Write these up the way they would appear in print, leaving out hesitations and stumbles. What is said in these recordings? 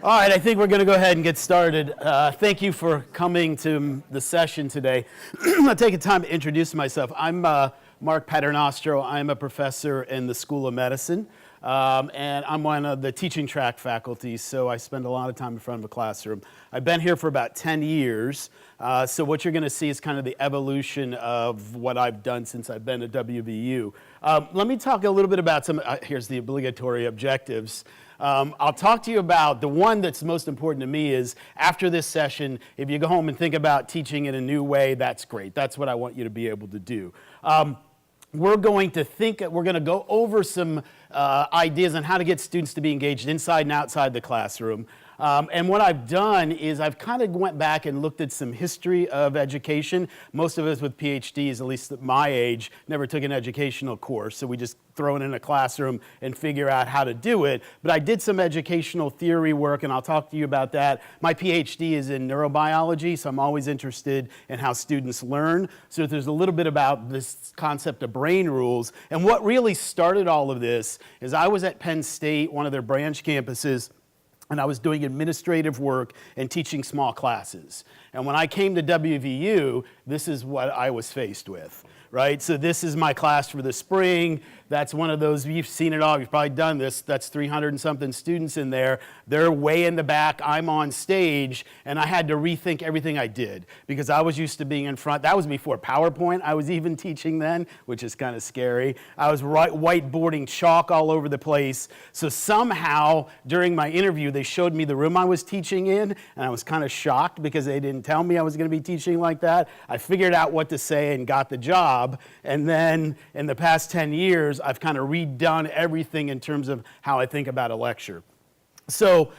All right, I think we're going to go ahead and get started. Thank you for coming to the session today. I'm going to take a time to introduce myself. I'm Mark Paternostro. I'm a professor in the School of Medicine, and I'm one of the teaching track faculty, so I spend a lot of time in front of a classroom. I've been here for about 10 years, so what you're going to see is kind of the evolution of what I've done since I've been at WVU. Let me talk a little bit about some, here's the obligatory objectives. I'll talk to you about the one that's most important to me is after this session, if you go home and think about teaching in a new way, that's great. That's what I want you to be able to do. We're going to go over some ideas on how to get students to be engaged inside and outside the classroom. And what I've done is I've kind of went back and looked at some history of education. Most of us with PhDs, at least at my age, never took an educational course, so we just throw it in a classroom and figure out how to do it. But I did some educational theory work, and I'll talk to you about that. My PhD is in neurobiology, so I'm always interested in how students learn. So there's a little bit about this concept of brain rules. And what really started all of this is I was at Penn State, one of their branch campuses, and I was doing administrative work and teaching small classes. And when I came to WVU, this is what I was faced with, right? So this is my class for the spring. That's one of those, you've seen it all, you've probably done this, that's 300 and something students in there. They're way in the back, I'm on stage, and I had to rethink everything I did because I was used to being in front. That was before PowerPoint I was even teaching then, which is kind of scary. I was whiteboarding chalk all over the place. So somehow during my interview, they showed me the room I was teaching in, and I was kind of shocked because they didn't tell me I was going to be teaching like that. I figured out what to say and got the job, and then in the past 10 years, I've kind of redone everything in terms of how I think about a lecture. So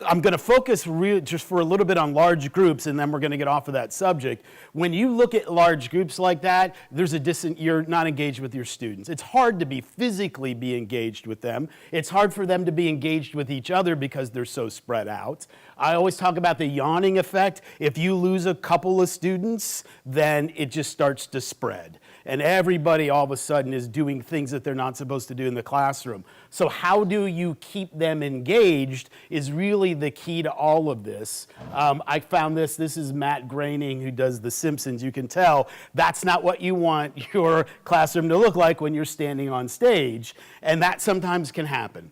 I'm going to focus just for a little bit on large groups, and then we're going to get off of that subject. When you look at large groups like that, you're not engaged with your students. It's hard to physically be engaged with them. It's hard for them to be engaged with each other because they're so spread out. I always talk about the yawning effect. If you lose a couple of students, then it just starts to spread. And everybody all of a sudden is doing things that they're not supposed to do in the classroom. So how do you keep them engaged is really the key to all of this. I found this is Matt Groening who does The Simpsons. You can tell that's not what you want your classroom to look like when you're standing on stage, and that sometimes can happen.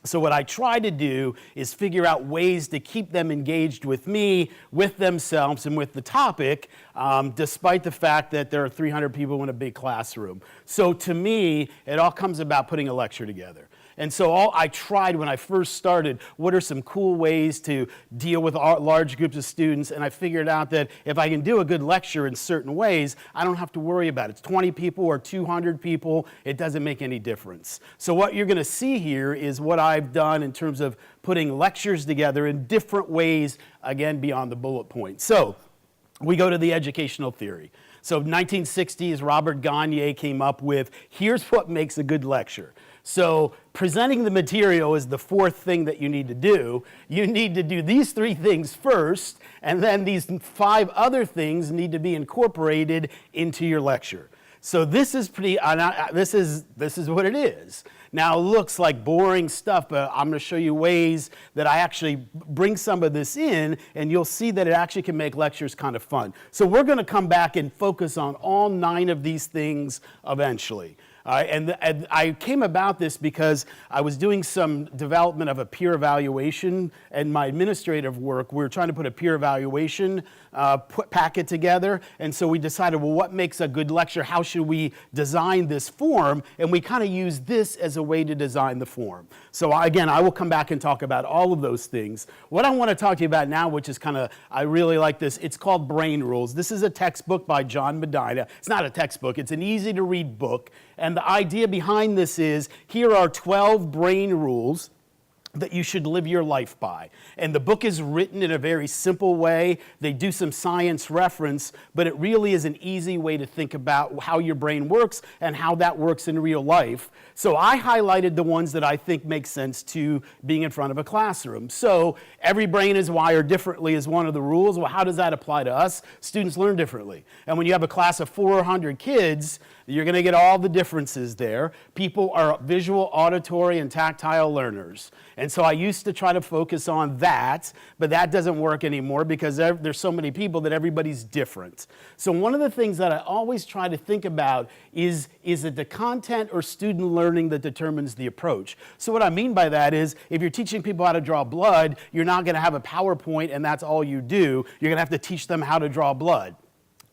So what I try to do is figure out ways to keep them engaged with me, with themselves, and with the topic, despite the fact that there are 300 people in a big classroom. So to me, it all comes about putting a lecture together. And so I tried when I first started, what are some cool ways to deal with large groups of students, and I figured out that if I can do a good lecture in certain ways, I don't have to worry about it. It's 20 people or 200 people, it doesn't make any difference. So what you're going to see here is what I've done in terms of putting lectures together in different ways, again, beyond the bullet point. So we go to the educational theory. So 1960s, Robert Gagne came up with, here's what makes a good lecture. So presenting the material is the fourth thing that you need to do. You need to do these three things first, and then these 5 other things need to be incorporated into your lecture. So this is this is what it is. Now, it looks like boring stuff, but I'm going to show you ways that I actually bring some of this in, and you'll see that it actually can make lectures kind of fun. So we're going to come back and focus on all 9 of these things eventually. And I came about this because I was doing some development of a peer evaluation, and my administrative work, we were trying to put a peer evaluation packet together, and so we decided, well, what makes a good lecture? How should we design this form? And we kind of used this as a way to design the form. So again, I will come back and talk about all of those things. What I want to talk to you about now, which is kind of, I really like this, it's called Brain Rules. This is a textbook by John Medina. It's not a textbook, it's an easy to read book. And the idea behind this is, here are 12 brain rules that you should live your life by. And the book is written in a very simple way. They do some science reference, but it really is an easy way to think about how your brain works and how that works in real life. So I highlighted the ones that I think make sense to being in front of a classroom. So every brain is wired differently is one of the rules. Well, how does that apply to us? Students learn differently. And when you have a class of 400 kids, You're going to get all the differences there. People are visual, auditory, and tactile learners. And so I used to try to focus on that, but that doesn't work anymore because there's so many people that everybody's different. So one of the things that I always try to think about is it the content or student learning that determines the approach? So what I mean by that is if you're teaching people how to draw blood, you're not going to have a PowerPoint and that's all you do. You're going to have to teach them how to draw blood.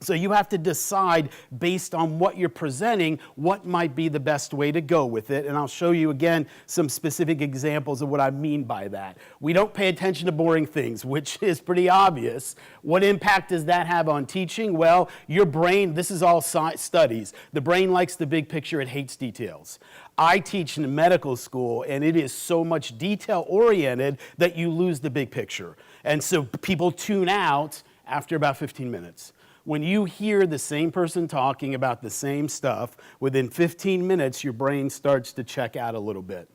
So you have to decide based on what you're presenting what might be the best way to go with it. And I'll show you again some specific examples of what I mean by that. We don't pay attention to boring things, which is pretty obvious. What impact does that have on teaching? Well, your brain, this is all studies. The brain likes the big picture, it hates details. I teach in medical school, and it is so much detail-oriented that you lose the big picture. And so people tune out after about 15 minutes. When you hear the same person talking about the same stuff, within 15 minutes, your brain starts to check out a little bit.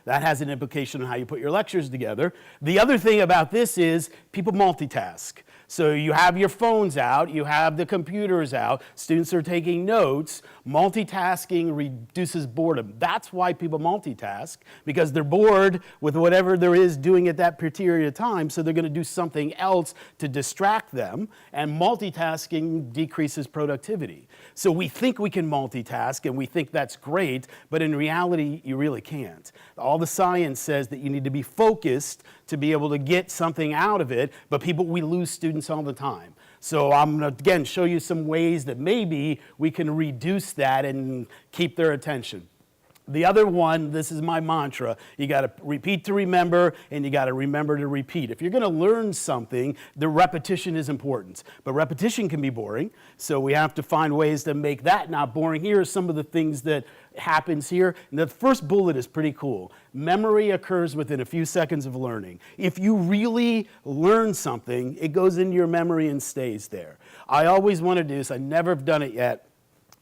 That has an implication on how you put your lectures together. The other thing about this is people multitask. So you have your phones out, you have the computers out, students are taking notes. Multitasking reduces boredom. That's why people multitask, because they're bored with whatever there is doing at that period of time, so they're going to do something else to distract them, and multitasking decreases productivity. So we think we can multitask, and we think that's great, but in reality, you really can't. All the science says that you need to be focused to be able to get something out of it, but we lose students all the time. So I'm going to, again, show you some ways that maybe we can reduce that and keep their attention. The other one, this is my mantra, you got to repeat to remember, and you got to remember to repeat. If you're going to learn something, the repetition is important. But repetition can be boring, so we have to find ways to make that not boring. Here are some of the things that happens here. And the first bullet is pretty cool. Memory occurs within a few seconds of learning. If you really learn something, it goes into your memory and stays there. I always want to do this. I never have done it yet.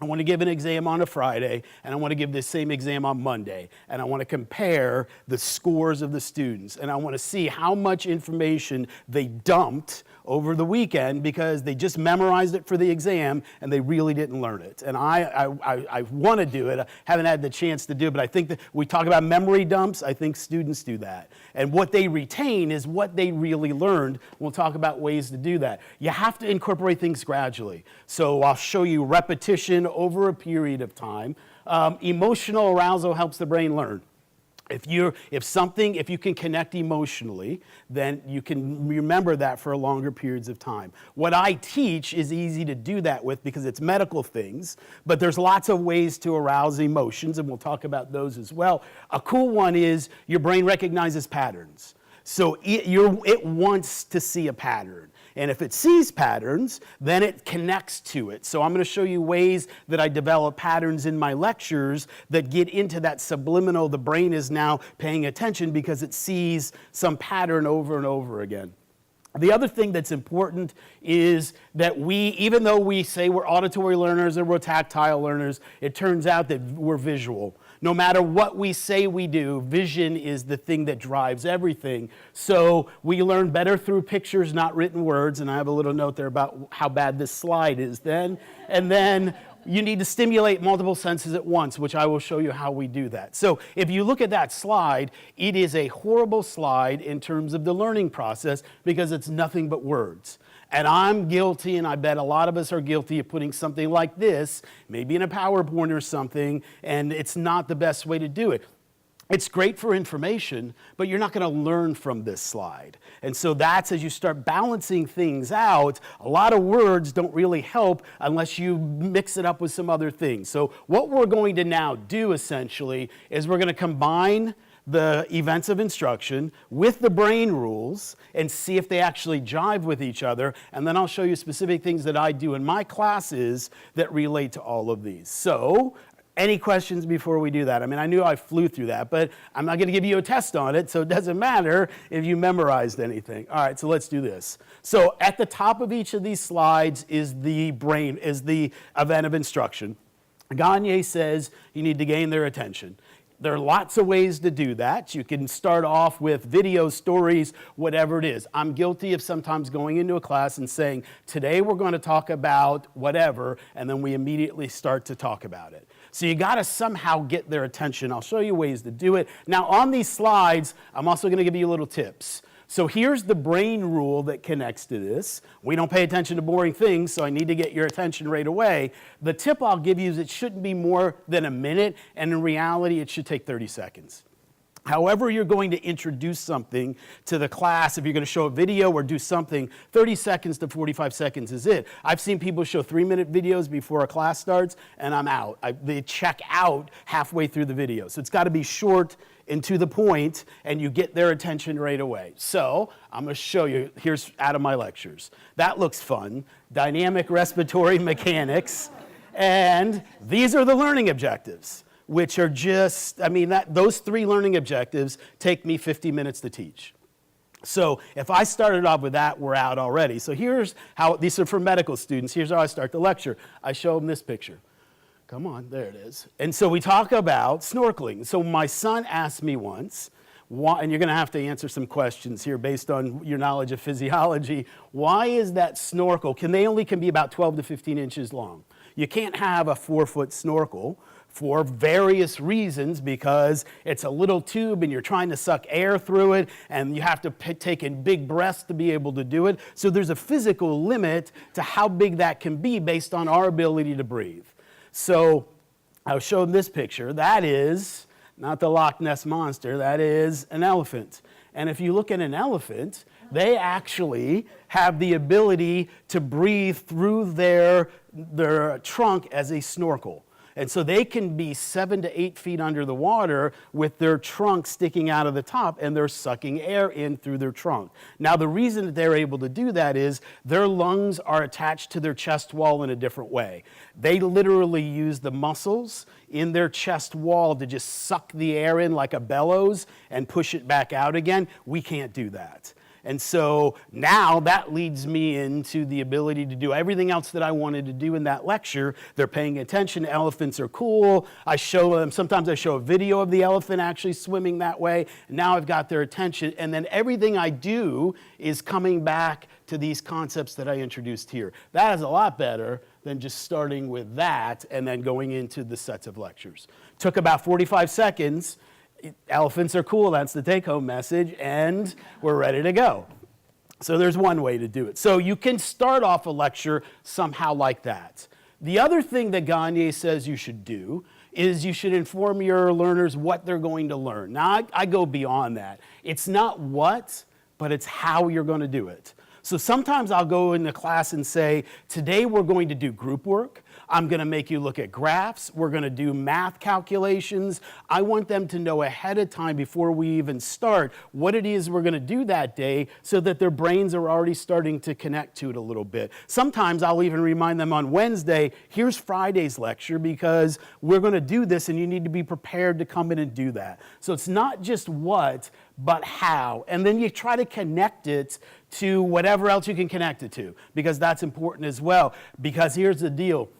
I want to give an exam on a Friday, and I want to give this same exam on Monday, and I want to compare the scores of the students, and I want to see how much information they dumped over the weekend because they just memorized it for the exam and they really didn't learn it. And I want to do it. I haven't had the chance to do it, but I think that we talk about memory dumps. I think students do that. And what they retain is what they really learned. We'll talk about ways to do that. You have to incorporate things gradually. So I'll show you repetition over a period of time. Emotional arousal helps the brain learn. If you can connect emotionally, then you can remember that for longer periods of time. What I teach is easy to do that with because it's medical things, but there's lots of ways to arouse emotions, and we'll talk about those as well. A cool one is your brain recognizes patterns. So it wants to see a pattern. And if it sees patterns, then it connects to it. So I'm going to show you ways that I develop patterns in my lectures that get into that subliminal. The brain is now paying attention because it sees some pattern over and over again. The other thing that's important is that even though we say we're auditory learners or we're tactile learners, it turns out that we're visual. No matter what we say we do, vision is the thing that drives everything. So we learn better through pictures, not written words. And I have a little note there about how bad this slide is then. And then you need to stimulate multiple senses at once, which I will show you how we do that. So if you look at that slide, it is a horrible slide in terms of the learning process because it's nothing but words. And I'm guilty, and I bet a lot of us are guilty of putting something like this, maybe in a PowerPoint or something, and it's not the best way to do it. It's great for information, but you're not going to learn from this slide. And so that's as you start balancing things out, a lot of words don't really help unless you mix it up with some other things. So what we're going to now do essentially is we're going to combine the events of instruction with the brain rules and see if they actually jive with each other. And then I'll show you specific things that I do in my classes that relate to all of these. So any questions before we do that? I mean, I knew I flew through that, but I'm not going to give you a test on it, so it doesn't matter if you memorized anything. All right, so let's do this. So at the top of each of these slides is the event of instruction. Gagne says you need to gain their attention. There are lots of ways to do that. You can start off with video stories, whatever it is. I'm guilty of sometimes going into a class and saying, today we're going to talk about whatever, and then we immediately start to talk about it. So you got to somehow get their attention. I'll show you ways to do it. Now on these slides, I'm also going to give you little tips. So here's the brain rule that connects to this. We don't pay attention to boring things, so I need to get your attention right away. The tip I'll give you is it shouldn't be more than a minute, and in reality, it should take 30 seconds. However you're going to introduce something to the class, if you're going to show a video or do something, 30 seconds to 45 seconds is it. I've seen people show 3-minute videos before a class starts, and I'm out. They check out halfway through the video. So it's got to be short and to the point, and you get their attention right away. So I'm going to show you, here's out of my lectures. That looks fun. Dynamic respiratory mechanics. And these are the learning objectives, which are just, those 3 learning objectives take me 50 minutes to teach. So if I started off with that, we're out already. So here's how, these are for medical students. Here's how I start the lecture. I show them this picture. Come on, there it is. And so we talk about snorkeling. So my son asked me once, and you're going to have to answer some questions here based on your knowledge of physiology. Why is that snorkel, they only can be about 12 to 15 inches long? You can't have a 4-foot snorkel for various reasons, because it's a little tube and you're trying to suck air through it, and you have to take in big breaths to be able to do it. So there's a physical limit to how big that can be based on our ability to breathe. So I'll show them this picture. That is not the Loch Ness Monster, that is an elephant. And if you look at an elephant, they actually have the ability to breathe through their trunk as a snorkel. And so they can be 7 to 8 feet under the water with their trunk sticking out of the top, and they're sucking air in through their trunk. Now, the reason that they're able to do that is their lungs are attached to their chest wall in a different way. They literally use the muscles in their chest wall to just suck the air in like a bellows and push it back out again. We can't do that. And so now that leads me into the ability to do everything else that I wanted to do in that lecture. They're paying attention. Elephants are cool. I show them, sometimes I show a video of the elephant actually swimming that way. Now I've got their attention. And then everything I do is coming back to these concepts that I introduced here. That is a lot better than just starting with that and then going into the sets of lectures. Took about 45 seconds. Elephants are cool, that's the take-home message, and we're ready to go. So there's one way to do it. So you can start off a lecture somehow like that. The other thing that Gagne says you should do is you should inform your learners what they're going to learn. Now, I go beyond that. It's not what, but it's how you're going to do it. So sometimes I'll go into class and say, today we're going to do group work. I'm going to make you look at graphs. We're going to do math calculations. I want them to know ahead of time before we even start what it is we're going to do that day so that their brains are already starting to connect to it a little bit. Sometimes I'll even remind them on Wednesday, here's Friday's lecture because we're going to do this and you need to be prepared to come in and do that. So it's not just what, but how. And then you try to connect it to whatever else you can connect it to, because that's important as well. Because here's the deal.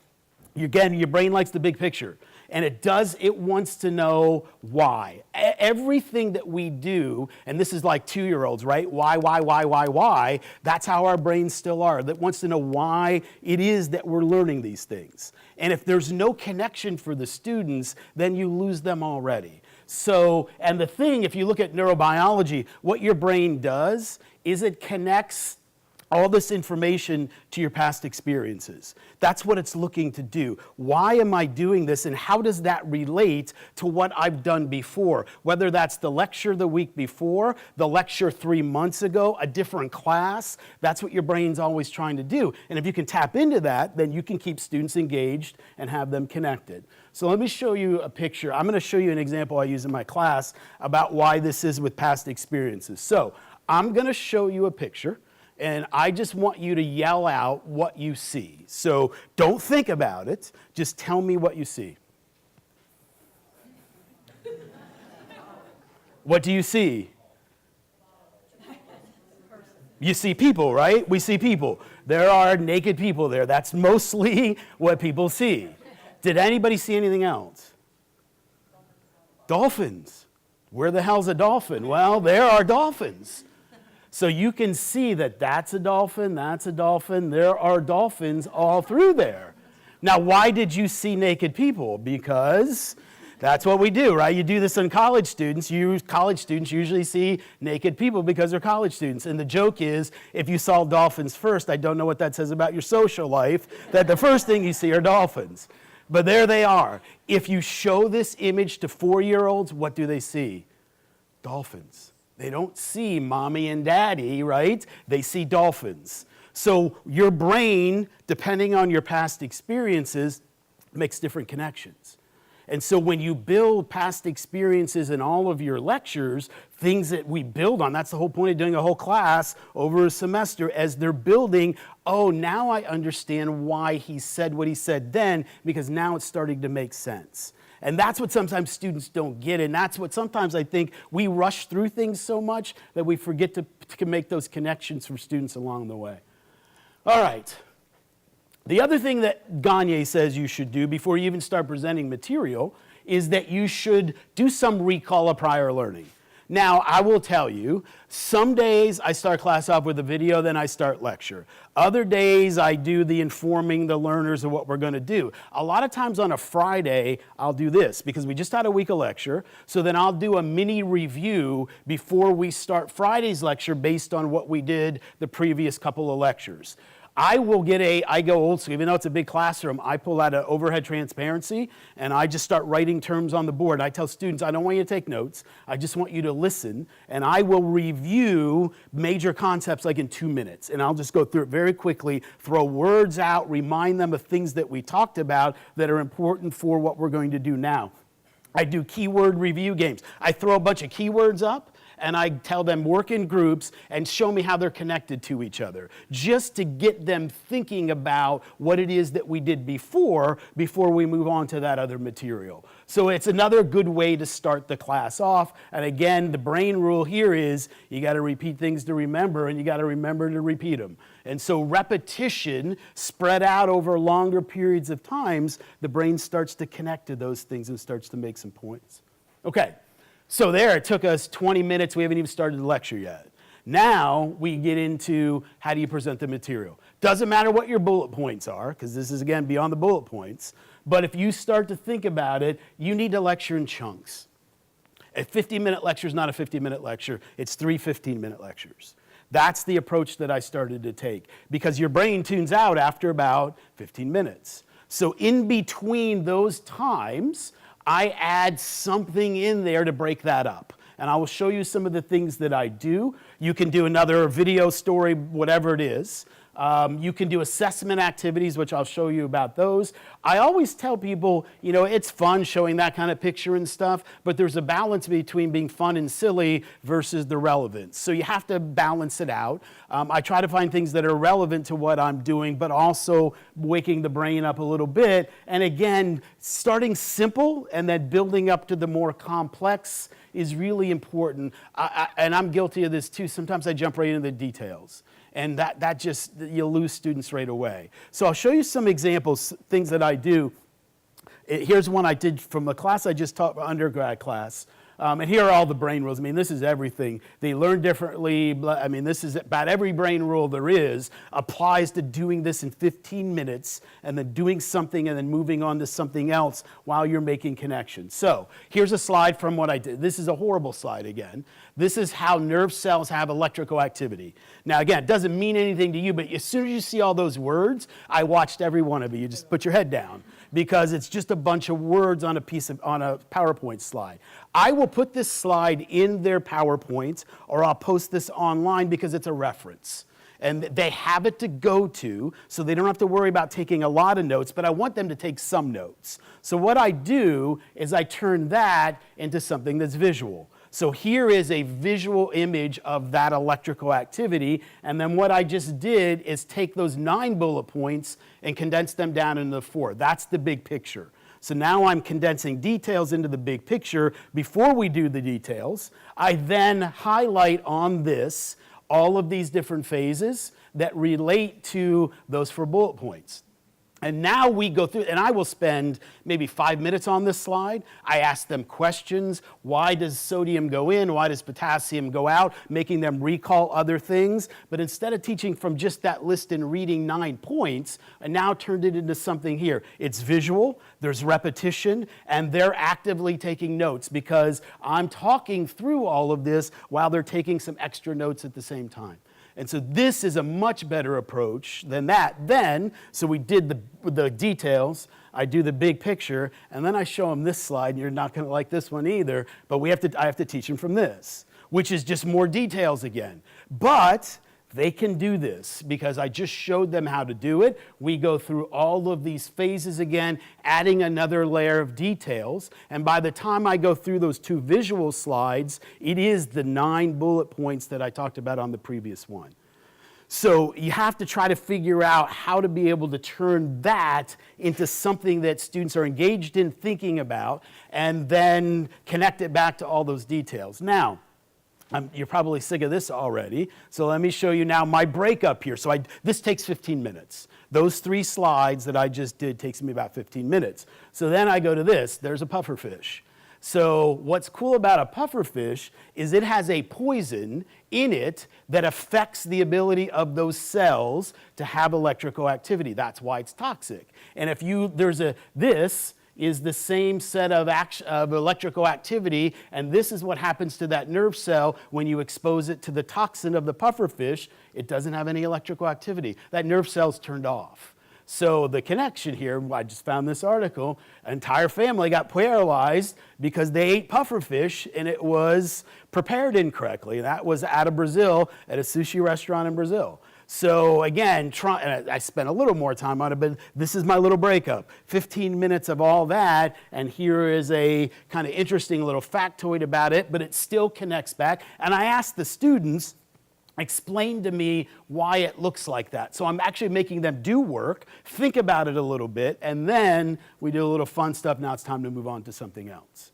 Again, your brain likes the big picture, and it wants to know why. Everything that we do, and this is like 2-year-olds, right? Why? That's how our brains still are. That wants to know why it is that we're learning these things. And if there's no connection for the students, then you lose them already. So, and the thing, if you look at neurobiology, what your brain does is it connects all this information to your past experiences. That's what it's looking to do. Why am I doing this, and how does that relate to what I've done before? Whether that's the lecture the week before, the lecture 3 months ago, a different class, that's what your brain's always trying to do. And if you can tap into that, then you can keep students engaged and have them connected. So let me show you a picture. I'm going to show you an example I use in my class about why this is with past experiences. So I'm going to show you a picture, and I just want you to yell out what you see. So don't think about it. Just tell me what you see. What do you see? You see people, right? We see people. There are naked people there. That's mostly what people see. Did anybody see anything else? Dolphins. Where the hell's a dolphin? Well, there are dolphins. So you can see that that's a dolphin, that's a dolphin. There are dolphins all through there. Now, why did you see naked people? Because that's what we do, right? You do this on college students. College students usually see naked people because they're college students. And the joke is, if you saw dolphins first, I don't know what that says about your social life, that the first thing you see are dolphins. But there they are. If you show this image to 4-year-olds, what do they see? Dolphins. They don't see mommy and daddy, right? They see dolphins. So your brain, depending on your past experiences, makes different connections. And so when you build past experiences in all of your lectures, things that we build on, that's the whole point of doing a whole class over a semester, as they're building, oh, now I understand why he said what he said then, because now it's starting to make sense. And that's what sometimes students don't get, and that's what sometimes I think we rush through things so much that we forget to make those connections for students along the way. All right. The other thing that Gagne says you should do before you even start presenting material is that you should do some recall of prior learning. Now, I will tell you, some days I start class off with a video, then I start lecture. Other days I do the informing the learners of what we're going to do. A lot of times on a Friday, I'll do this because we just had a week of lecture. So then I'll do a mini review before we start Friday's lecture based on what we did the previous couple of lectures. I go old school, even though it's a big classroom, I pull out an overhead transparency and I just start writing terms on the board. I tell students, I don't want you to take notes, I just want you to listen, and I will review major concepts like in 2 minutes. And I'll just go through it very quickly, throw words out, remind them of things that we talked about that are important for what we're going to do now. I do keyword review games. I throw a bunch of keywords up, and I tell them work in groups and show me how they're connected to each other, just to get them thinking about what it is that we did before we move on to that other material. So it's another good way to start the class off. And again, the brain rule here is you got to repeat things to remember, and you got to remember to repeat them. And so repetition spread out over longer periods of times, the brain starts to connect to those things and starts to make some points. Okay. So there, it took us 20 minutes. We haven't even started the lecture yet. Now we get into how do you present the material. Doesn't matter what your bullet points are, because this is, again, beyond the bullet points. But if you start to think about it, you need to lecture in chunks. A 50-minute lecture is not a 50-minute lecture. It's 3 15-minute lectures. That's the approach that I started to take, because your brain tunes out after about 15 minutes. So in between those times, I add something in there to break that up. And I will show you some of the things that I do. You can do another video story, whatever it is. You can do assessment activities, which I'll show you about those. I always tell people, it's fun showing that kind of picture and stuff, but there's a balance between being fun and silly versus the relevance. So you have to balance it out. I try to find things that are relevant to what I'm doing, but also waking the brain up a little bit. And again, starting simple and then building up to the more complex is really important. And I'm guilty of this too. Sometimes I jump right into the details. And that just, you'll lose students right away. So I'll show you some examples, things that I do. Here's one I did from a class I just taught, undergrad class. And here are all the brain rules. I mean, this is everything. They learn differently. I mean, this is about every brain rule there is applies to doing this in 15 minutes and then doing something and then moving on to something else while you're making connections. So here's a slide from what I did. This is a horrible slide again. This is how nerve cells have electrical activity. Now, again, it doesn't mean anything to you, but as soon as you see all those words, I watched every one of you. You just put your head down because it's just a bunch of words on a PowerPoint slide. I will put this slide in their PowerPoints, or I'll post this online because it's a reference. And they have it to go to, so they don't have to worry about taking a lot of notes, but I want them to take some notes. So what I do is I turn that into something that's visual. So here is a visual image of that electrical activity, and then what I just did is take those 9 bullet points and condense them down into 4. That's the big picture. So now I'm condensing details into the big picture. Before we do the details, I then highlight on this all of these different phases that relate to those 4 bullet points. And now we go through, and I will spend maybe 5 minutes on this slide. I ask them questions. Why does sodium go in? Why does potassium go out? Making them recall other things. But instead of teaching from just that list and reading 9 points, I now turned it into something here. It's visual, there's repetition, and they're actively taking notes because I'm talking through all of this while they're taking some extra notes at the same time. And so this is a much better approach than that. So we did the details, I do the big picture, and then I show them this slide. You're not going to like this one either, but I have to teach them from this, which is just more details again. But they can do this because I just showed them how to do it. We go through all of these phases again, adding another layer of details. And by the time I go through those 2 visual slides, it is the 9 bullet points that I talked about on the previous one. So you have to try to figure out how to be able to turn that into something that students are engaged in thinking about and then connect it back to all those details. Now, you're probably sick of this already, so let me show you now my breakup here. So this takes 15 minutes. Those 3 slides that I just did takes me about 15 minutes. So then I go to this, there's a pufferfish. So what's cool about a pufferfish is it has a poison in it that affects the ability of those cells to have electrical activity. That's why it's toxic. And if this is the same set of electrical activity, and this is what happens to that nerve cell when you expose it to the toxin of the pufferfish. It doesn't have any electrical activity. That nerve cell's turned off. So the connection here, I just found this article, an entire family got paralyzed because they ate pufferfish and it was prepared incorrectly. That was out of Brazil at a sushi restaurant in Brazil. So again, I spent a little more time on it, but this is my little breakup. 15 minutes of all that, and here is a kind of interesting little factoid about it, but it still connects back. And I asked the students, explain to me why it looks like that. So I'm actually making them do work, think about it a little bit, and then we do a little fun stuff. Now it's time to move on to something else.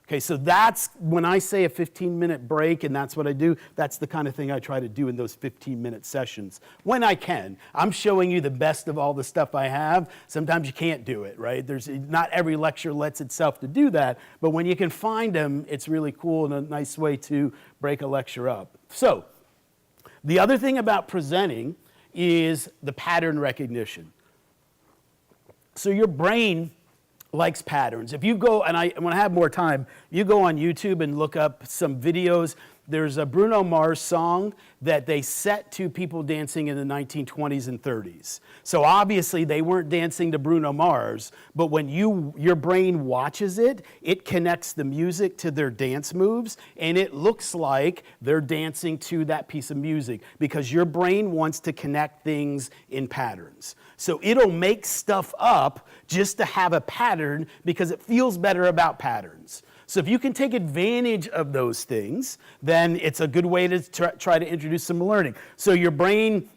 Okay, so that's when I say a 15-minute break, and that's what I do. That's the kind of thing I try to do in those 15-minute sessions when I can. I'm showing you the best of all the stuff I have. Sometimes you can't do it, right? Not every lecture lets itself to do that, but when you can find them, it's really cool and a nice way to break a lecture up. So the other thing about presenting is the pattern recognition. So your brain likes patterns. If you go, and when I have more time, you go on YouTube and look up some videos. There's a Bruno Mars song that they set to people dancing in the 1920s and 30s. So obviously they weren't dancing to Bruno Mars, but when your brain watches it, it connects the music to their dance moves, and it looks like they're dancing to that piece of music because your brain wants to connect things in patterns. So it'll make stuff up just to have a pattern because it feels better about patterns. So if you can take advantage of those things, then it's a good way to try to introduce some learning. So your brain,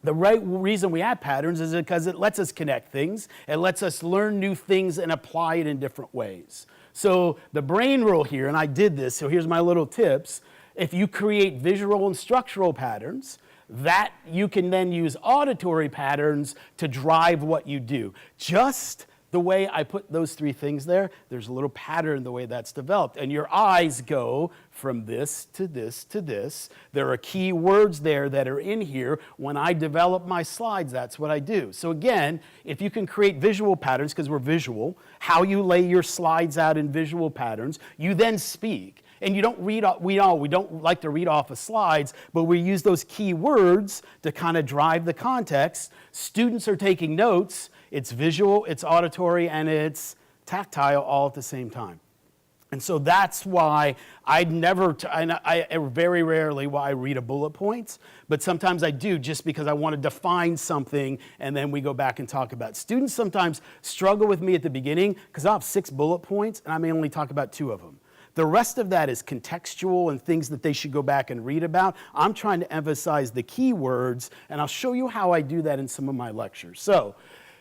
the right reason we have patterns is because it lets us connect things. It lets us learn new things and apply it in different ways. So the brain rule here, and I did this, so here's my little tips. If you create visual and structural patterns, that you can then use auditory patterns to drive what you do. Just the way I put those 3 things there, there's a little pattern the way that's developed. And your eyes go from this to this to this. There are key words there that are in here. When I develop my slides, that's what I do. So again, if you can create visual patterns, because we're visual, how you lay your slides out in visual patterns, you then speak. And you don't read, we don't like to read off of slides, but we use those key words to kind of drive the context. Students are taking notes. It's visual, it's auditory, and it's tactile all at the same time. And so that's why I very rarely why I read a bullet points, but sometimes I do just because I want to define something and then we go back and talk about it. Students sometimes struggle with me at the beginning because I'll have 6 bullet points and I may only talk about 2 of them. The rest of that is contextual and things that they should go back and read about. I'm trying to emphasize the key words, and I'll show you how I do that in some of my lectures. So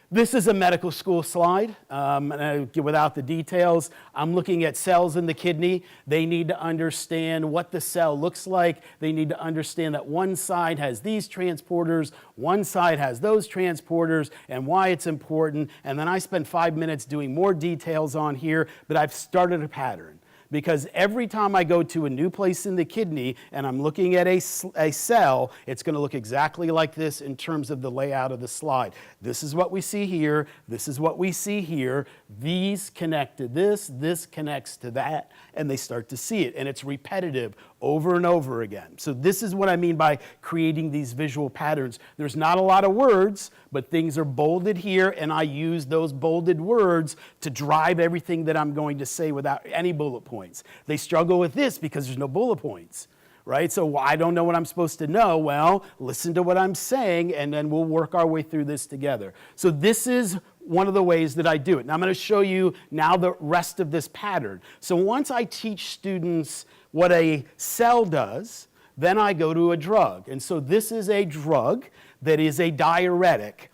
This is a medical school slide, without the details. I'm looking at cells in the kidney. They need to understand what the cell looks like. They need to understand that one side has these transporters, one side has those transporters, and why it's important. And then I spend 5 minutes doing more details on here, but I've started a pattern. Because every time I go to a new place in the kidney and I'm looking at a cell, it's going to look exactly like this in terms of the layout of the slide. This is what we see here. This is what we see here. These connect to this. This connects to that. And they start to see it. And it's repetitive over and over again. So this is what I mean by creating these visual patterns. There's not a lot of words, but things are bolded here, and I use those bolded words to drive everything that I'm going to say without any bullet points. They struggle with this because there's no bullet points, right? So I don't know what I'm supposed to know. Well, listen to what I'm saying, and then we'll work our way through this together. So this is one of the ways that I do it. Now I'm going to show you now the rest of this pattern. So once I teach students what a cell does, then I go to a drug. And so this is a drug that is a diuretic.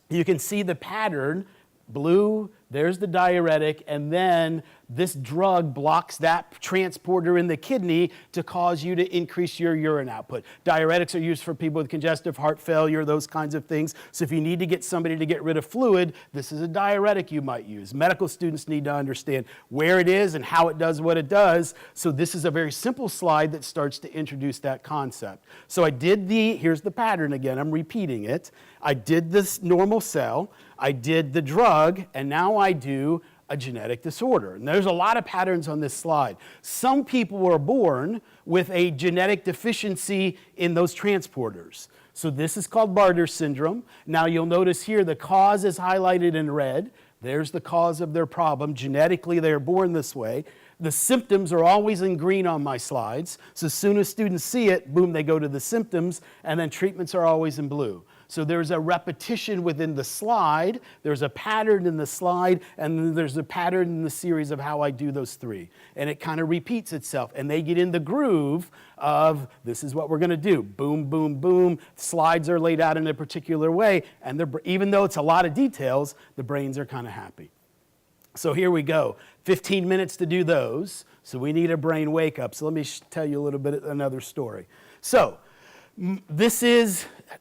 You can see the pattern, blue, there's the diuretic, and then this drug blocks that transporter in the kidney to cause you to increase your urine output. Diuretics are used for people with congestive heart failure, those kinds of things. So if you need to get somebody to get rid of fluid, this is a diuretic you might use. Medical students need to understand where it is and how it does what it does. So this is a very simple slide that starts to introduce that concept. So I did here's the pattern again, I'm repeating it. I did this normal cell, I did the drug, and now I do a genetic disorder. And there's a lot of patterns on this slide. Some people were born with a genetic deficiency in those transporters. So this is called Bartter syndrome. Now you'll notice here the cause is highlighted in red. There's the cause of their problem. Genetically, they're born this way. The symptoms are always in green on my slides. So as soon as students see it, boom, they go to the symptoms, and then treatments are always in blue. So there's a repetition within the slide, there's a pattern in the slide, and then there's a pattern in the series of how I do those three. And it kind of repeats itself, and they get in the groove of this is what we're going to do. Boom, boom, boom. Slides are laid out in a particular way, and even though it's a lot of details, the brains are kind of happy. So here we go. 15 minutes to do those. So we need a brain wake up. So let me tell you a little bit another story. So this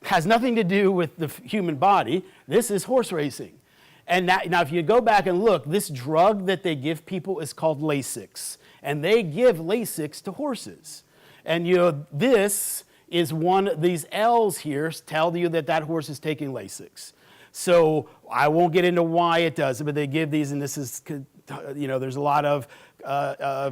has nothing to do with the human body. This is horse racing. And now if you go back and look, this drug that they give people is called Lasix. And they give Lasix to horses. And this is these L's here tell you that horse is taking Lasix. So I won't get into why it does it, but they give these, and this is, there's a lot of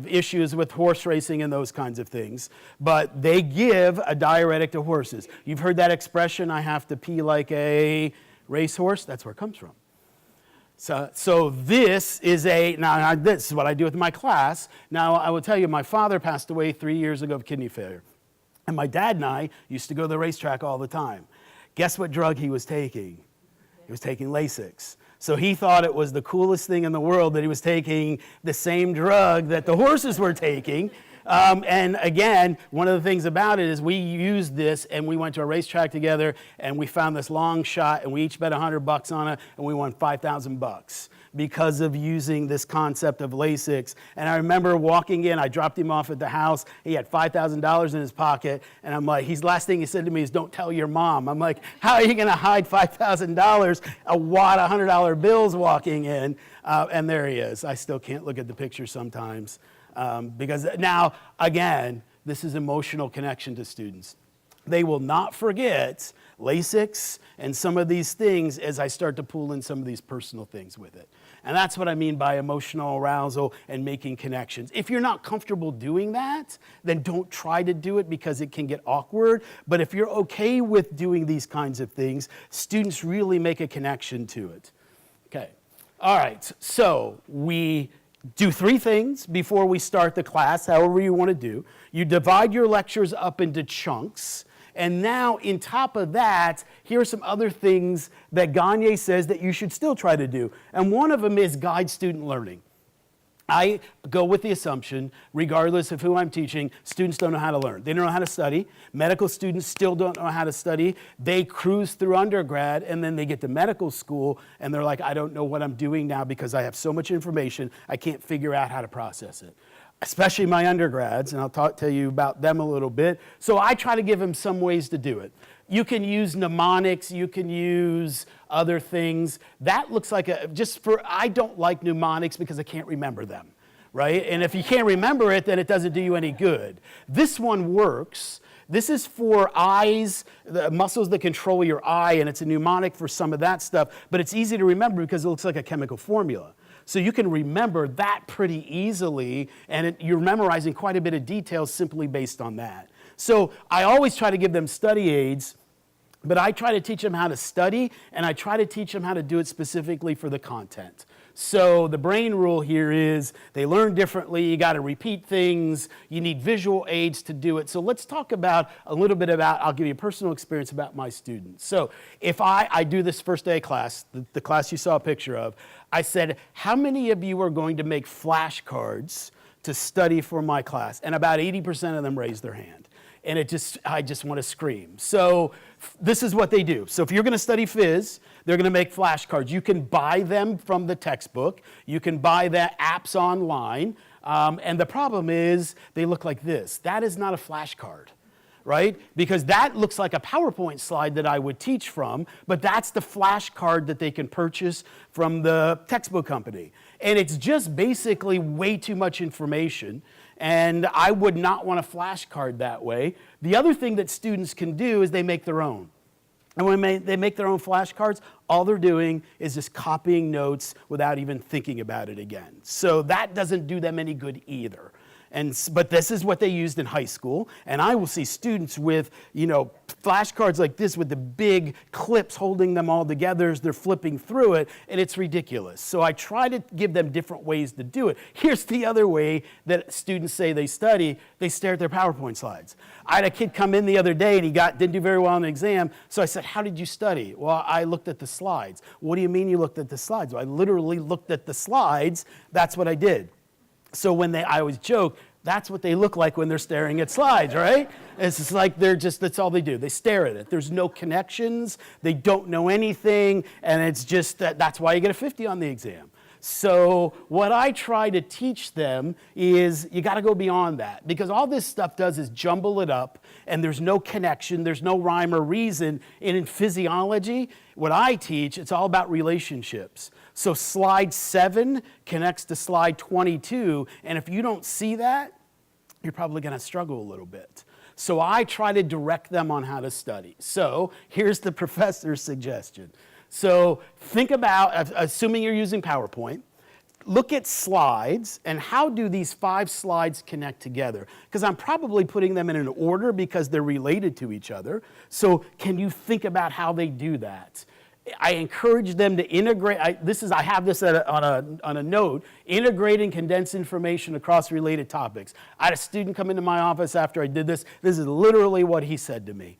issues with horse racing and those kinds of things. But they give a diuretic to horses. You've heard that expression, I have to pee like a racehorse? That's where it comes from. So this is this is what I do with my class. Now, I will tell you, my father passed away 3 years ago of kidney failure. And my dad and I used to go to the racetrack all the time. Guess what drug he was taking? He was taking Lasix. So he thought it was the coolest thing in the world that he was taking the same drug that the horses were taking. And again, one of the things about it is we used this and we went to a racetrack together and we found this long shot and we each bet $100 on it and we won $5,000 because of using this concept of Lasix. And I remember walking in, I dropped him off at the house, he had $5,000 in his pocket, and I'm like, last thing he said to me is, don't tell your mom. I'm like, how are you gonna hide $5,000, a wad of $100 bills walking in? And there he is. I still can't look at the picture sometimes. Because now, again, this is emotional connection to students. They will not forget Lasix and some of these things as I start to pull in some of these personal things with it. And that's what I mean by emotional arousal and making connections. If you're not comfortable doing that, then don't try to do it because it can get awkward. But if you're okay with doing these kinds of things, students really make a connection to it. Okay. All right. So we do 3 things before we start the class, however you want to do. You divide your lectures up into chunks. And now, on top of that, here are some other things that Gagne says that you should still try to do. And one of them is guide student learning. I go with the assumption, regardless of who I'm teaching, students don't know how to learn. They don't know how to study. Medical students still don't know how to study. They cruise through undergrad, and then they get to medical school, and they're like, I don't know what I'm doing now because I have so much information, I can't figure out how to process it. Especially my undergrads, and I'll tell you about them a little bit. So I try to give them some ways to do it. You can use mnemonics, you can use other things. That looks like I don't like mnemonics because I can't remember them, right? And if you can't remember it, then it doesn't do you any good. This one works. This is for eyes, the muscles that control your eye, and it's a mnemonic for some of that stuff, but it's easy to remember because it looks like a chemical formula. So you can remember that pretty easily, and you're memorizing quite a bit of details simply based on that. So I always try to give them study aids, but I try to teach them how to study, and I try to teach them how to do it specifically for the content. So the brain rule here is they learn differently, you got to repeat things, you need visual aids to do it. So let's talk about a little bit about, I'll give you a personal experience about my students. So if I do this first day class, the class you saw a picture of, I said, how many of you are going to make flashcards to study for my class? And about 80% of them raised their hand. And I just want to scream. So this is what they do. So if you're going to study phys, they're going to make flashcards. You can buy them from the textbook. You can buy the apps online. And the problem is they look like this. That is not a flashcard, right? Because that looks like a PowerPoint slide that I would teach from, but that's the flashcard that they can purchase from the textbook company. And it's just basically way too much information. And I would not want a flashcard that way. The other thing that students can do is they make their own. And when they make their own flashcards, all they're doing is just copying notes without even thinking about it again. So that doesn't do them any good either. But this is what they used in high school, and I will see students with, flashcards like this with the big clips holding them all together as they're flipping through it, and it's ridiculous. So I try to give them different ways to do it. Here's the other way that students say they study. They stare at their PowerPoint slides. I had a kid come in the other day, and he didn't do very well on the exam, so I said, how did you study? Well, I looked at the slides. What do you mean you looked at the slides? Well, I literally looked at the slides. That's what I did. So I always joke, that's what they look like when they're staring at slides, right? It's just like that's all they do. They stare at it. There's no connections. They don't know anything. And it's just that's why you get a 50 on the exam. So what I try to teach them is you got to go beyond that, because all this stuff does is jumble it up, and there's no connection, there's no rhyme or reason. And in physiology, what I teach, it's all about relationships. So slide 7 connects to slide 22, and if you don't see that, you're probably going to struggle a little bit. So I try to direct them on how to study. So here's the professor's suggestion. So think about, assuming you're using PowerPoint, look at slides and how do these 5 slides connect together? Because I'm probably putting them in an order because they're related to each other. So can you think about how they do that? I encourage them to integrate. I have this on a note. Integrate and condense information across related topics. I had a student come into my office after I did this. This is literally what he said to me.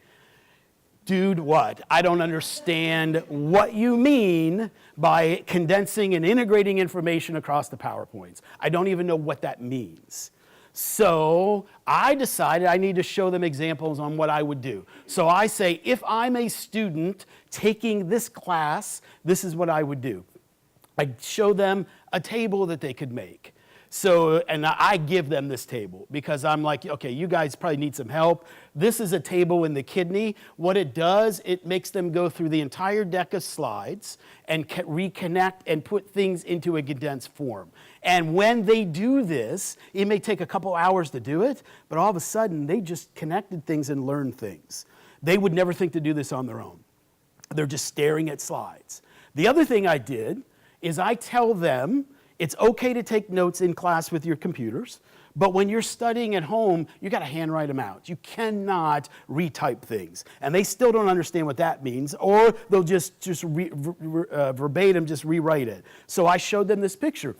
Dude, what? I don't understand what you mean by condensing and integrating information across the PowerPoints. I don't even know what that means. So I decided I need to show them examples on what I would do. So I say, if I'm a student taking this class, this is what I would do. I show them a table that they could make. So, and I give them this table because I'm like, okay, you guys probably need some help. This is a table in the kidney. What it does, it makes them go through the entire deck of slides and reconnect and put things into a condensed form. And when they do this, it may take a couple hours to do it, but all of a sudden they just connected things and learned things. They would never think to do this on their own. They're just staring at slides. The other thing I did is I tell them, it's okay to take notes in class with your computers, but when you're studying at home, you got to handwrite them out. You cannot retype things. And they still don't understand what that means, or they'll just verbatim just rewrite it. So I showed them this picture.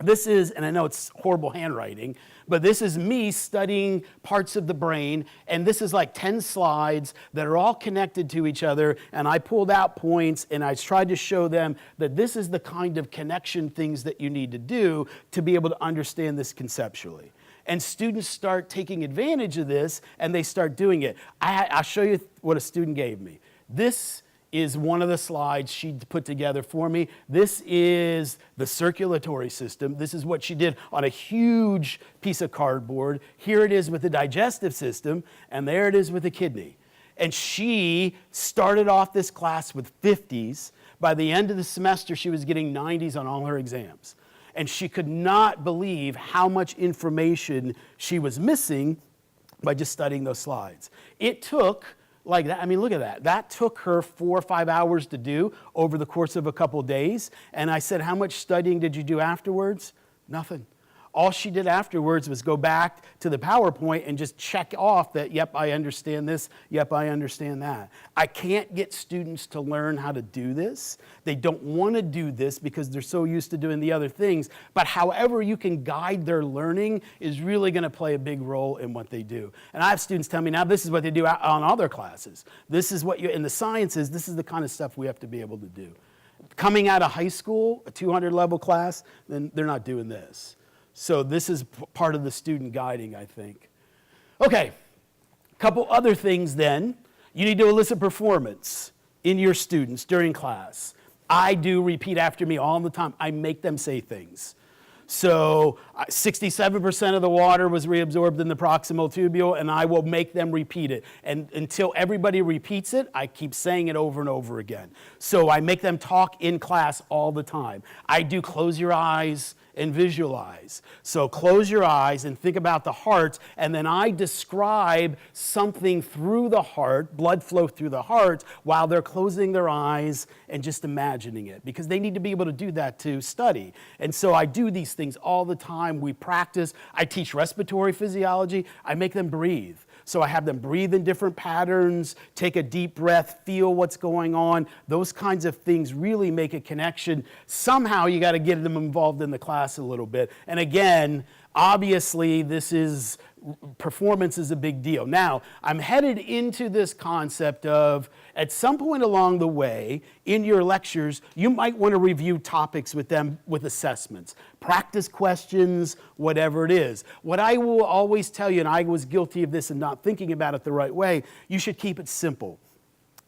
This is, and I know it's horrible handwriting, but this is me studying parts of the brain, and this is like 10 slides that are all connected to each other, and I pulled out points, and I tried to show them that this is the kind of connection things that you need to do to be able to understand this conceptually. And students start taking advantage of this, and they start doing it. I'll show you what a student gave me. This is one of the slides she put together for me. This is the circulatory system. This is what she did on a huge piece of cardboard. Here it is with the digestive system, and there it is with the kidney. And she started off this class with 50s. By the end of the semester, she was getting 90s on all her exams. And she could not believe how much information she was missing by just studying those slides. It took like that. I mean, look at that. That took her 4 or 5 hours to do over the course of a couple of days. And I said, how much studying did you do afterwards? Nothing. All she did afterwards was go back to the PowerPoint and just check off that, yep, I understand this, yep, I understand that. I can't get students to learn how to do this. They don't want to do this because they're so used to doing the other things. But however you can guide their learning is really going to play a big role in what they do. And I have students tell me, now this is what they do on other classes. This is what in the sciences, this is the kind of stuff we have to be able to do. Coming out of high school, a 200 level class, then they're not doing this. So this is part of the student guiding, I think. Okay, a couple other things then. You need to elicit performance in your students during class. I do repeat after me all the time. I make them say things. So 67% of the water was reabsorbed in the proximal tubule, and I will make them repeat it. And until everybody repeats it, I keep saying it over and over again. So I make them talk in class all the time. I do close your eyes and visualize. So close your eyes and think about the heart, and then I describe something through the heart, blood flow through the heart, while they're closing their eyes and just imagining it, because they need to be able to do that to study. And so I do these things all the time. We practice. I teach respiratory physiology. I make them breathe. So I have them breathe in different patterns, take a deep breath, feel what's going on. Those kinds of things really make a connection. Somehow you got to get them involved in the class a little bit. And again, obviously performance is a big deal. Now, I'm headed into this concept of, at some point along the way, in your lectures, you might want to review topics with them with assessments, practice questions, whatever it is. What I will always tell you, and I was guilty of this and not thinking about it the right way, you should keep it simple.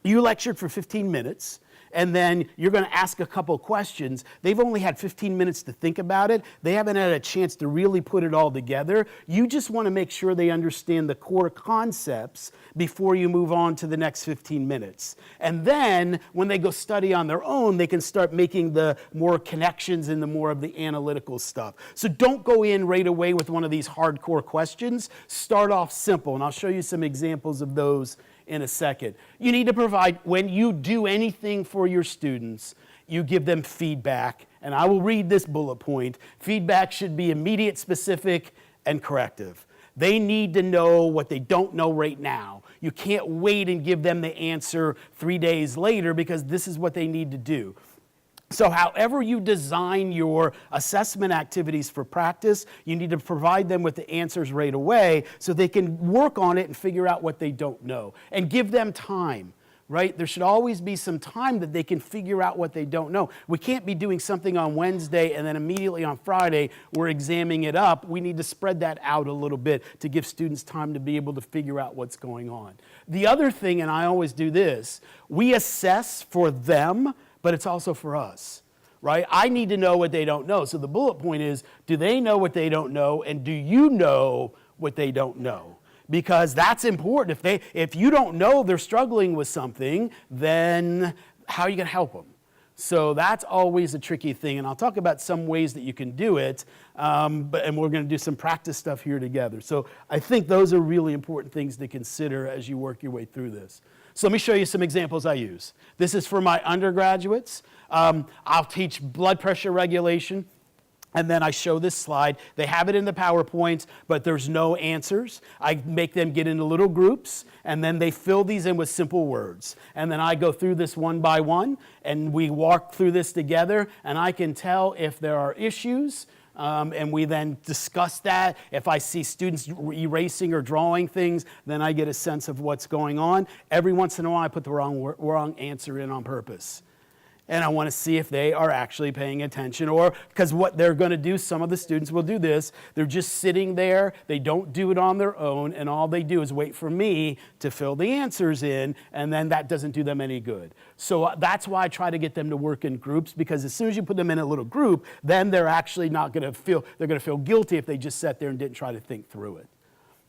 You lectured for 15 minutes. And then you're going to ask a couple questions. They've only had 15 minutes to think about it. They haven't had a chance to really put it all together. You just want to make sure they understand the core concepts before you move on to the next 15 minutes. And then when they go study on their own, they can start making the more connections and the more of the analytical stuff. So don't go in right away with one of these hardcore questions. Start off simple, and I'll show you some examples of those in a second. You need to provide, when you do anything for your students, you give them feedback. And I will read this bullet point. Feedback should be immediate, specific, and corrective. They need to know what they don't know right now. You can't wait and give them the answer 3 days later, because this is what they need to do. So however you design your assessment activities for practice, you need to provide them with the answers right away so they can work on it and figure out what they don't know. And give them time, right? There should always be some time that they can figure out what they don't know. We can't be doing something on Wednesday and then immediately on Friday we're examining it up. We need to spread that out a little bit to give students time to be able to figure out what's going on. The other thing, and I always do this, we assess for them, but it's also for us, right? I need to know what they don't know. So the bullet point is, do they know what they don't know, and do you know what they don't know? Because that's important. If you don't know they're struggling with something, then how are you going to help them? So that's always a tricky thing, and I'll talk about some ways that you can do it, and we're going to do some practice stuff here together. So I think those are really important things to consider as you work your way through this. So let me show you some examples I use. This is for my undergraduates. I'll teach blood pressure regulation, and then I show this slide. They have it in the PowerPoints, but there's no answers. I make them get into little groups, and then they fill these in with simple words. And then I go through this one by one, and we walk through this together, and I can tell if there are issues, and we then discuss that. If I see students erasing or drawing things, then I get a sense of what's going on. Every once in a while, I put the wrong answer in on purpose. And I want to see if they are actually paying attention, or because what they're going to do, some of the students will do this, they're just sitting there, they don't do it on their own, and all they do is wait for me to fill the answers in, and then that doesn't do them any good. So that's why I try to get them to work in groups, because as soon as you put them in a little group, then they're actually not going to feel, they're going to feel guilty if they just sat there and didn't try to think through it.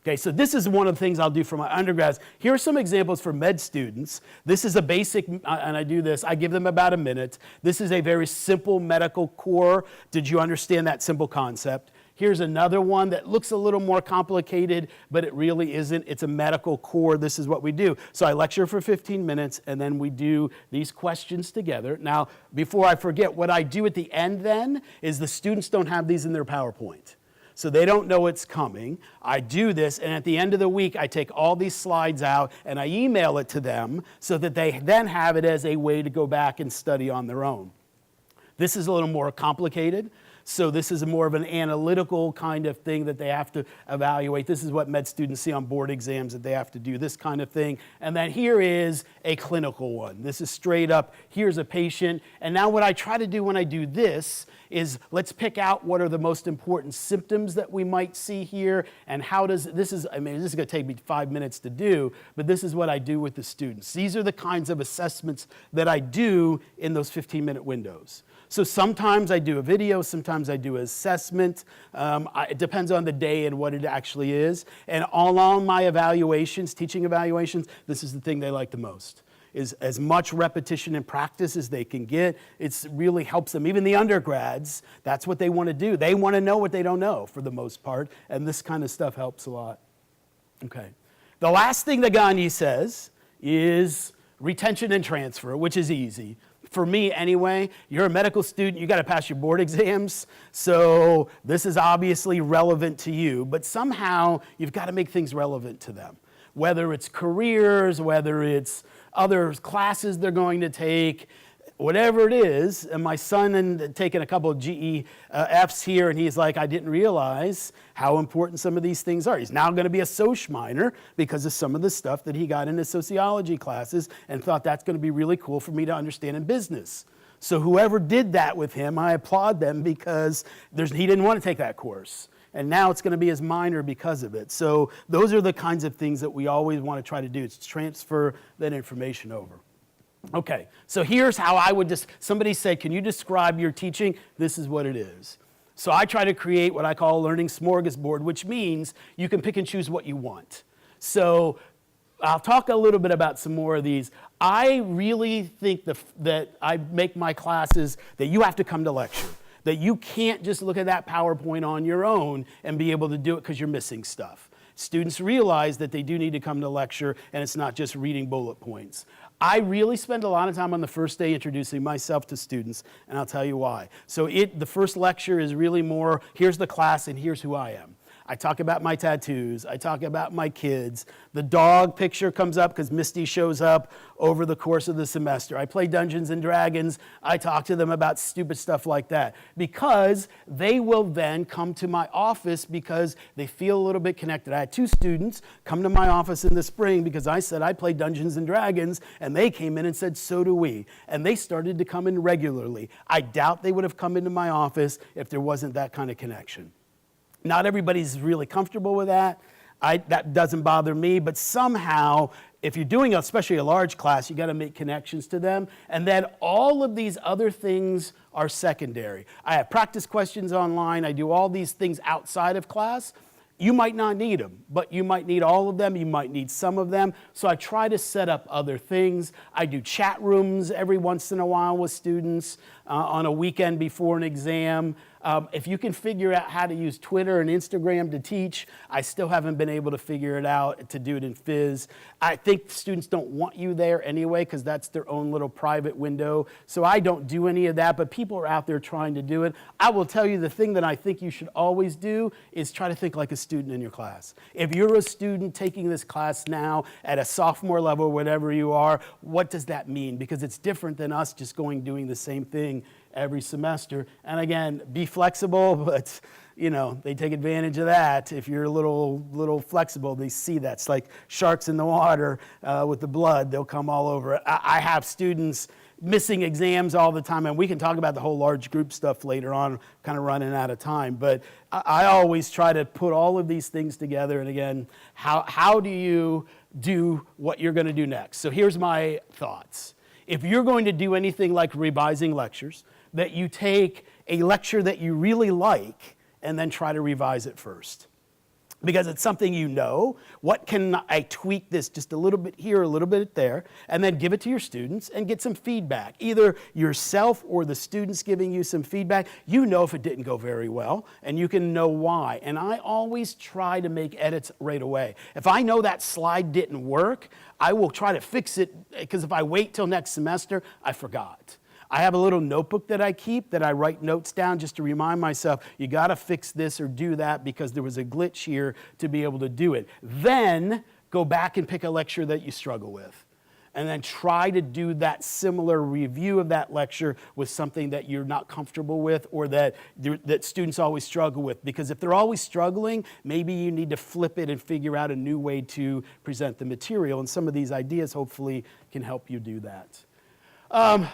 Okay, so this is one of the things I'll do for my undergrads. Here are some examples for med students. This is a basic, and I do this, I give them about a minute. This is a very simple medical core. Did you understand that simple concept? Here's another one that looks a little more complicated, but it really isn't. It's a medical core. This is what we do. So I lecture for 15 minutes, and then we do these questions together. Now, before I forget, what I do at the end then is the students don't have these in their PowerPoint. So they don't know it's coming. I do this, and at the end of the week, I take all these slides out and I email it to them so that they then have it as a way to go back and study on their own. This is a little more complicated. So this is more of an analytical kind of thing that they have to evaluate. This is what med students see on board exams, that they have to do this kind of thing. And then here is a clinical one. This is straight up, here's a patient. And now what I try to do when I do this is let's pick out what are the most important symptoms that we might see here, and how does, this is going to take me 5 minutes to do, but this is what I do with the students. These are the kinds of assessments that I do in those 15-minute windows. So sometimes I do a video, sometimes I do an assessment. It depends on the day and what it actually is. And all on my evaluations, teaching evaluations, this is the thing they like the most, is as much repetition and practice as they can get. It really helps them. Even the undergrads, that's what they want to do. They want to know what they don't know for the most part, and this kind of stuff helps a lot. Okay. The last thing that Gandhi says is retention and transfer, which is easy. For me anyway, you're a medical student, you got to pass your board exams, so this is obviously relevant to you, but somehow you've got to make things relevant to them. Whether it's careers, whether it's other classes they're going to take, whatever it is. And my son had taken a couple of GEFs here, and he's like, I didn't realize how important some of these things are. He's now going to be a Soc minor because of some of the stuff that he got in his sociology classes, and thought that's going to be really cool for me to understand in business. So whoever did that with him, I applaud them, because he didn't want to take that course. And now it's going to be his minor because of it. So those are the kinds of things that we always want to try to do, is transfer that information over. Okay, so here's how I would somebody said, can you describe your teaching? This is what it is. So I try to create what I call a learning smorgasbord, which means you can pick and choose what you want. So I'll talk a little bit about some more of these. I really think that I make my classes that you have to come to lecture, that you can't just look at that PowerPoint on your own and be able to do it because you're missing stuff. Students realize that they do need to come to lecture, and it's not just reading bullet points. I really spend a lot of time on the first day introducing myself to students, and I'll tell you why. So the first lecture is really more, here's the class and here's who I am. I talk about my tattoos. I talk about my kids. The dog picture comes up because Misty shows up over the course of the semester. I play Dungeons and Dragons. I talk to them about stupid stuff like that, because they will then come to my office because they feel a little bit connected. I had 2 students come to my office in the spring because I said I play Dungeons and Dragons, and they came in and said, so do we. And they started to come in regularly. I doubt they would have come into my office if there wasn't that kind of connection. Not everybody's really comfortable with that. That doesn't bother me, but somehow, if you're doing especially a large class, you got to make connections to them, and then all of these other things are secondary. I have practice questions online. I do all these things outside of class. You might not need them, but you might need all of them. You might need some of them. So I try to set up other things. I do chat rooms every once in a while with students on a weekend before an exam. If you can figure out how to use Twitter and Instagram to teach, I still haven't been able to figure it out to do it in Phys. I think students don't want you there anyway, because that's their own little private window. So I don't do any of that, but people are out there trying to do it. I will tell you, the thing that I think you should always do is try to think like a student in your class. If you're a student taking this class now at a sophomore level, whatever you are, what does that mean? Because it's different than us just doing the same thing every semester. And again, be flexible, but they take advantage of that. If you're a little flexible, they see that. It's like sharks in the water with the blood. They'll come all over it. I have students missing exams all the time, and we can talk about the whole large group stuff later on, kind of running out of time. But I always try to put all of these things together. And again, how do you do what you're going to do next? So here's my thoughts. If you're going to do anything like revising lectures, that you take a lecture that you really like and then try to revise it first. Because it's something what can I tweak this just a little bit here, a little bit there, and then give it to your students and get some feedback. Either yourself or the students giving you some feedback. If it didn't go very well, and you can know why. And I always try to make edits right away. If I know that slide didn't work, I will try to fix it, because if I wait till next semester, I forgot. I have a little notebook that I keep that I write notes down just to remind myself, you got to fix this or do that because there was a glitch here to be able to do it. Then go back and pick a lecture that you struggle with. And then try to do that similar review of that lecture with something that you're not comfortable with or that students always struggle with. Because if they're always struggling, maybe you need to flip it and figure out a new way to present the material. And some of these ideas hopefully can help you do that.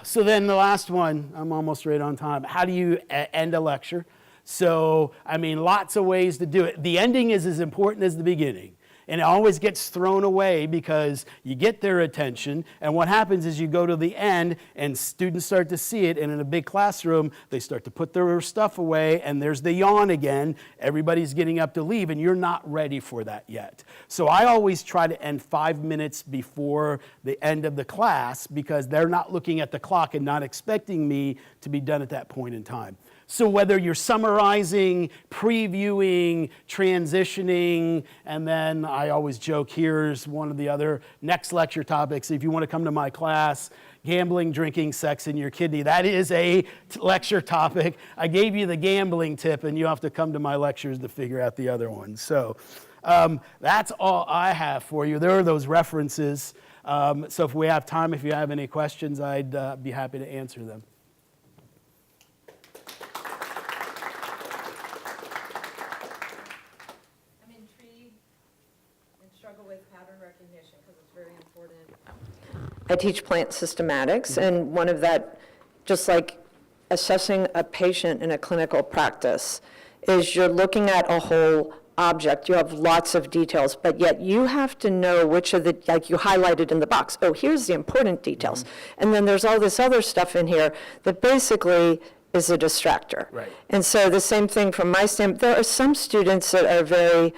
So then the last one, I'm almost right on time. How do you end a lecture? So, lots of ways to do it. The ending is as important as the beginning. And it always gets thrown away because you get their attention. And what happens is you go to the end and students start to see it. And in a big classroom, they start to put their stuff away. And there's the yawn again. Everybody's getting up to leave. And you're not ready for that yet. So I always try to end 5 minutes before the end of the class because they're not looking at the clock and not expecting me to be done at that point in time. So whether you're summarizing, previewing, transitioning, and then I always joke, here's one of the other next lecture topics. If you want to come to my class, gambling, drinking, sex, and your kidney, that is a lecture topic. I gave you the gambling tip, and you have to come to my lectures to figure out the other ones. So that's all I have for you. There are those references. So if we have time, if you have any questions, I'd be happy to answer them. I teach plant systematics, and one of that, just like assessing a patient in a clinical practice, is you're looking at a whole object. You have lots of details, but yet you have to know which of the, like you highlighted in the box, oh, here's the important details. And then there's all this other stuff in here that basically is a distractor. Right. And so the same thing from my standpoint, there are some students that are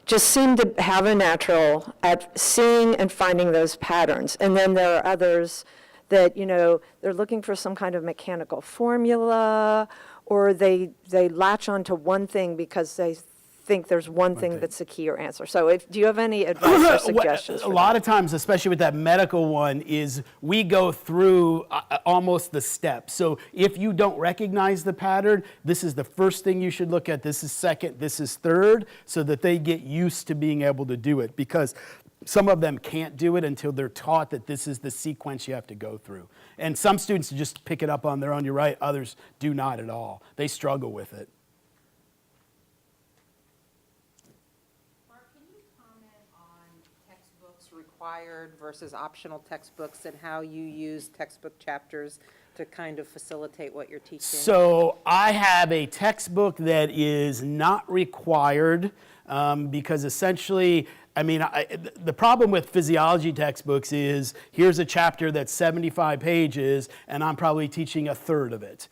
just seem to have a natural at seeing and finding those patterns. And then there are others that, they're looking for some kind of mechanical formula, or they latch onto one thing because they think there's one thing that's the key or answer. So do you have any advice or suggestions? A lot of times, especially with that medical one, is we go through almost the steps. So if you don't recognize the pattern, this is the first thing you should look at. This is second, this is third, so that they get used to being able to do it. Because some of them can't do it until they're taught that this is the sequence you have to go through. And some students just pick it up on their own, you're right, others do not at all. They struggle with it. Required versus optional textbooks and how you use textbook chapters to kind of facilitate what you're teaching? So I have a textbook that is not required because essentially, the problem with physiology textbooks is here's a chapter that's 75 pages and I'm probably teaching a third of it.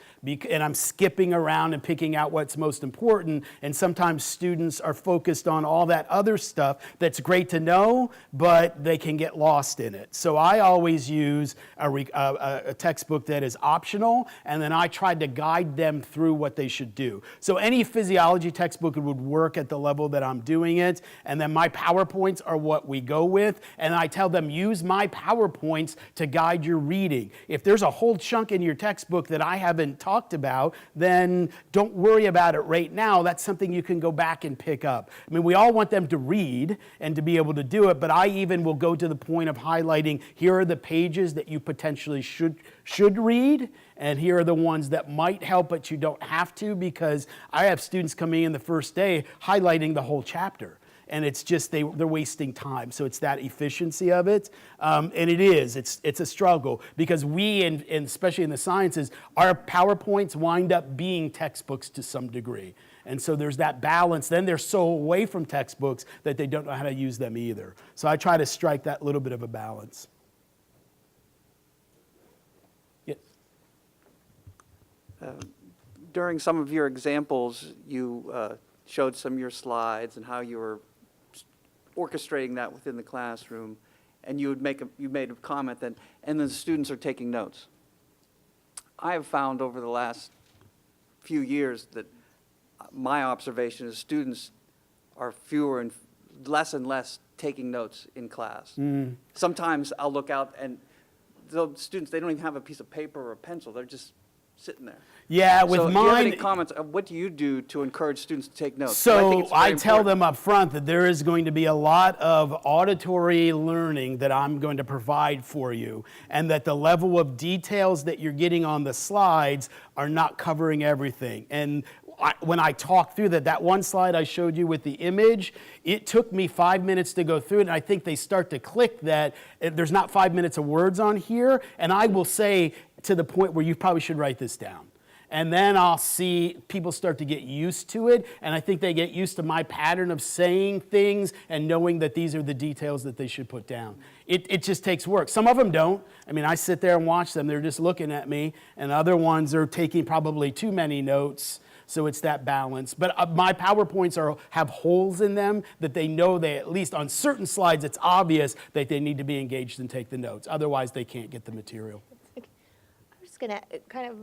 And I'm skipping around and picking out what's most important. And sometimes students are focused on all that other stuff that's great to know, but they can get lost in it. So I always use a textbook that is optional, and then I try to guide them through what they should do. So any physiology textbook would work at the level that I'm doing it, and then my PowerPoints are what we go with, and I tell them use my PowerPoints to guide your reading. If there's a whole chunk in your textbook that I haven't talked about, then don't worry about it right now. That's something you can go back and pick up. We all want them to read and to be able to do it, but I even will go to the point of highlighting here are the pages that you potentially should read, and here are the ones that might help, but you don't have to, because I have students coming in the first day highlighting the whole chapter. And it's just they're wasting time. So it's that efficiency of it. And it's a struggle, because we, and especially in the sciences, our PowerPoints wind up being textbooks to some degree. And so there's that balance. Then they're so away from textbooks that they don't know how to use them either. So I try to strike that little bit of a balance. Yes. During some of your examples, you showed some of your slides and how you were orchestrating that within the classroom, and you made a comment that, and the students are taking notes. I have found over the last few years that my observation is students are fewer and less taking notes in class. Sometimes I'll look out and the students, they don't even have a piece of paper or a pencil, they're just sitting there. Yeah, with so do you have any mine, comments? What do you do to encourage students to take notes? so I tell them up front that there is going to be a lot of auditory learning that I'm going to provide for you, and that the level of details that you're getting on the slides are not covering everything. And when I talk through that one slide I showed you with the image, it took me 5 minutes to go through it, and I think they start to click that there's not 5 minutes of words on here, and I will say to the point where you probably should write this down. And then I'll see people start to get used to it, and I think they get used to my pattern of saying things and knowing that these are the details that they should put down. It just takes work. Some of them don't. I mean, I sit there and watch them. They're just looking at me, and other ones are taking probably too many notes. So it's that balance. But my PowerPoints have holes in them that they know they, at least on certain slides, it's obvious that they need to be engaged and take the notes. Otherwise, they can't get the material. I'm just going to kind of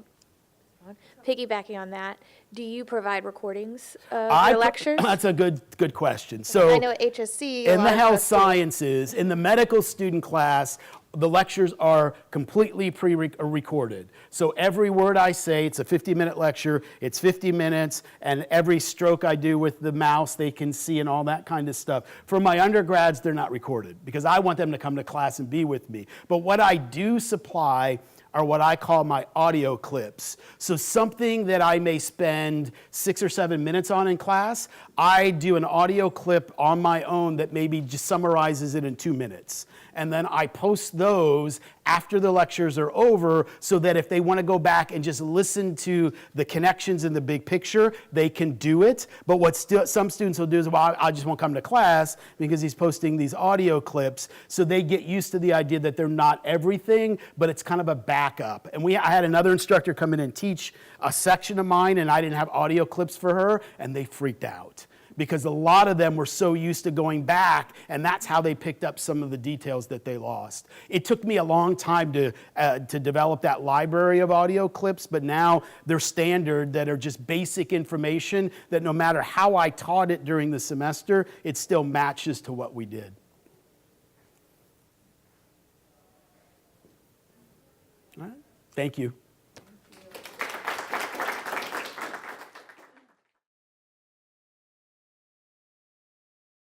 piggybacking on that. Do you provide recordings of your lectures? That's a good question. So I know at HSC, in the health sciences, in the medical student class, the lectures are completely pre-recorded. So every word I say, it's a 50-minute lecture, it's 50 minutes, and every stroke I do with the mouse, they can see and all that kind of stuff. For my undergrads, they're not recorded, because I want them to come to class and be with me. But what I do supply are what I call my audio clips. So something that I may spend 6 or 7 minutes on in class, I do an audio clip on my own that maybe just summarizes it in 2 minutes. And then I post those after the lectures are over, so that if they want to go back and just listen to the connections in the big picture, they can do it. But what some students will do is, well, I just won't come to class because he's posting these audio clips. So they get used to the idea that they're not everything, but it's kind of a backup. And I had another instructor come in and teach a section of mine, and I didn't have audio clips for her, and they freaked out, because a lot of them were so used to going back, and that's how they picked up some of the details that they lost. It took me a long time to develop that library of audio clips, but now they're standard, that are just basic information that no matter how I taught it during the semester, it still matches to what we did. All right. Thank you.